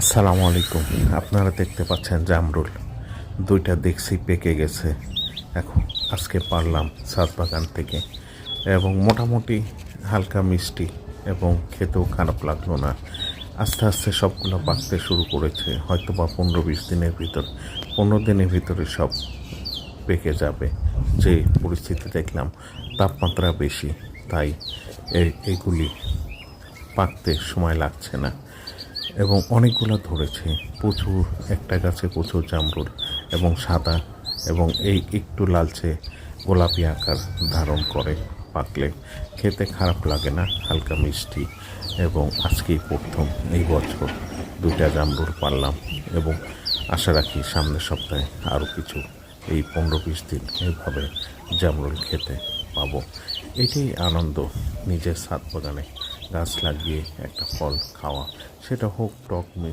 আসসালামু আলাইকুম। আপনারা দেখতে পাচ্ছেন জামরুল দুইটা দেখছি পেকে গেছে। এখন আজকে পারলাম ছাদ বাগান থেকে, এবং মোটামুটি হালকা মিষ্টি এবং খেতেও খারাপ লাগলো না। আস্তে আস্তে সবগুলো পাকতে শুরু করেছে, হয়তো বা 15-20 দিনের ভিতর, 15 দিনের ভিতরে সব পেকে যাবে। যে পরিস্থিতি দেখলাম, তাপমাত্রা বেশি, তাই এগুলি পাকতে সময় লাগছে না। এবং অনেকগুলো ধরেছে, প্রচুর, একটা গাছে প্রচুর জামরুল, এবং সাদা এবং এই একটু লালচে গোলাপি আকার ধারণ করে। পাকলে খেতে খারাপ লাগে না, হালকা মিষ্টি। এবং আজকেই প্রথম এই বছর দুইটা জামরুল পারলাম, এবং আশা রাখি সামনের সপ্তাহে আরও কিছু, এই 15-20 দিন এইভাবে জামরুল খেতে পাবো। এটাই আনন্দ, নিজের ছাদ বাগানে গাছ লাগিয়ে একটা ফল খাওয়া, সেটা হোক টক